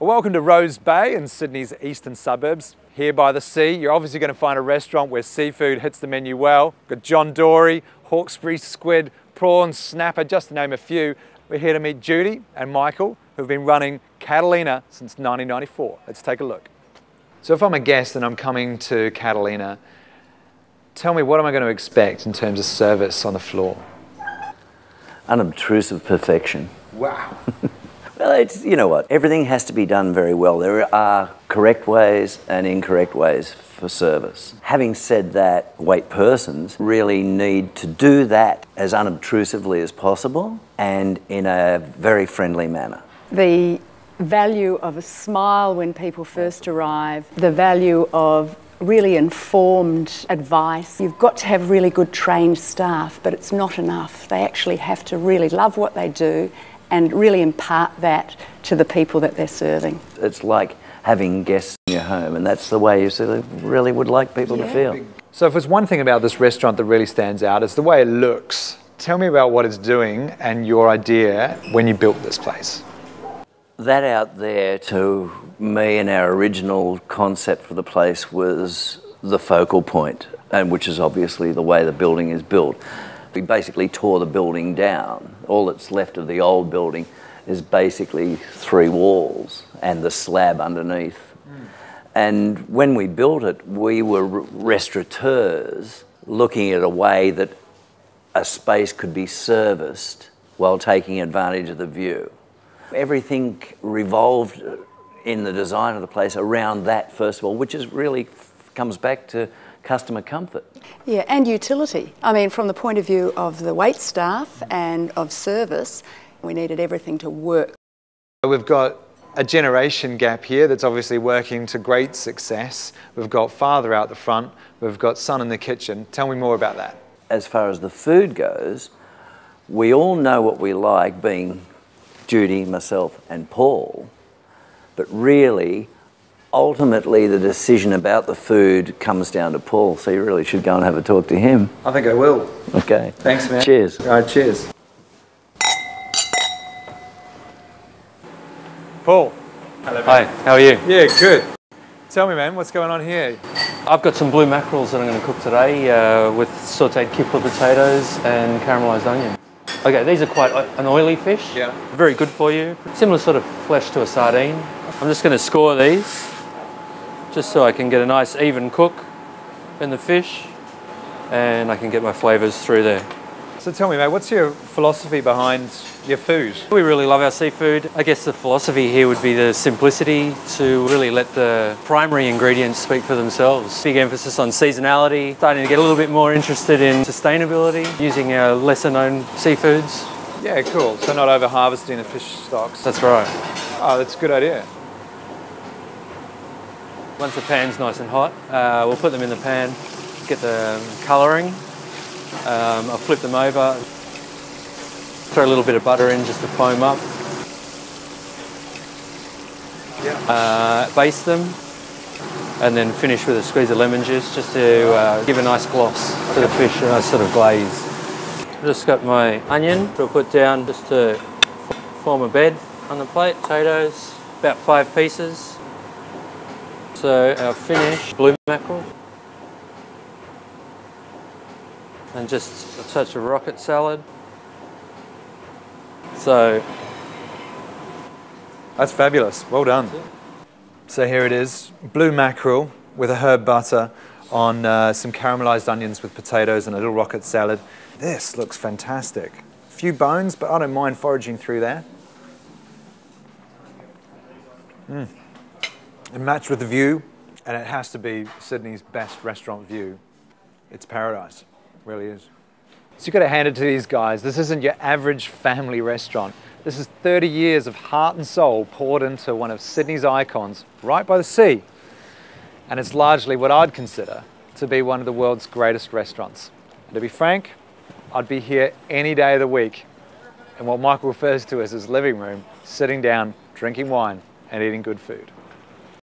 Well, welcome to Rose Bay in Sydney's eastern suburbs. Here by the sea, you're obviously going to find a restaurant where seafood hits the menu well. We've got John Dory, hawksbury squid, prawns, snapper, just to name a few. We're here to meet Judy and Michael, who've been running Catalina since 1994. Let's take a look. So if I'm a guest and I'm coming to Catalina, tell me, what am I going to expect in terms of service on the floor? Unobtrusive perfection. Wow. Well, it's, you know what, everything has to be done very well. There are correct ways and incorrect ways for service. Having said that, wait persons really need to do that as unobtrusively as possible and in a very friendly manner. The value of a smile when people first arrive, the value of really informed advice. You've got to have really good trained staff, but it's not enough. They actually have to really love what they do and really impart that to the people that they're serving. It's like having guests in your home, and that's the way you sort of really would like people to feel. So if there's one thing about this restaurant that really stands out, it's the way it looks. Tell me about what it's doing and your idea when you built this place. That out there, to me, and our original concept for the place was the focal point, and which is obviously the way the building is built. We basically tore the building down. All that's left of the old building is basically 3 walls and the slab underneath. And when we built it, we were restaurateurs looking at a way that a space could be serviced while taking advantage of the view. Everything revolved in the design of the place around that, first of all, which is really comes back to customer comfort. Yeah, and utility. I mean, from the point of view of the wait staff and of service, we needed everything to work. We've got a generation gap here that's obviously working to great success. We've got father out the front, we've got son in the kitchen. Tell me more about that. As far as the food goes, we all know what we like, being Judy, myself and Paul, but really, ultimately the decision about the food comes down to Paul, so you really should go and have a talk to him. I think I will. Okay. Thanks, man. Cheers. All right, cheers. Paul. Hello, man. Hi, how are you? Yeah, good. Tell me, man, what's going on here? I've got some blue mackerels that I'm going to cook today with sautéed kipper potatoes and caramelised onion. Okay, these are quite an oily fish. Yeah. Very good for you. Similar sort of flesh to a sardine. I'm just going to score these just so I can get a nice even cook in the fish and I can get my flavours through there. So tell me, mate, what's your philosophy behind your food? We really love our seafood. I guess the philosophy here would be the simplicity, to really let the primary ingredients speak for themselves. Big emphasis on seasonality, starting to get a little bit more interested in sustainability, using our lesser known seafoods. Yeah, cool. So not over harvesting the fish stocks. That's right. Oh, that's a good idea. Once the pan's nice and hot, we'll put them in the pan, get the colouring. I'll flip them over, throw a little bit of butter in just to foam up. Yeah. Baste them, and then finish with a squeeze of lemon juice just to give a nice gloss to the fish, a nice sort of glaze. Just got my onion, I'll put down just to form a bed on the plate. Potatoes, about 5 pieces. So our finish, blue mackerel. And just a touch of rocket salad. So that's fabulous. Well done. So here it is, blue mackerel with a herb butter on some caramelised onions with potatoes and a little rocket salad. This looks fantastic. A few bones, but I don't mind foraging through that. And matched with the view, and it has to be Sydney's best restaurant view. It's paradise. Really is. So you've got to hand it to these guys. This isn't your average family restaurant. This is 30 years of heart and soul poured into one of Sydney's icons, right by the sea. And it's largely what I'd consider to be one of the world's greatest restaurants. And to be frank, I'd be here any day of the week in what Michael refers to as his living room, sitting down, drinking wine and eating good food.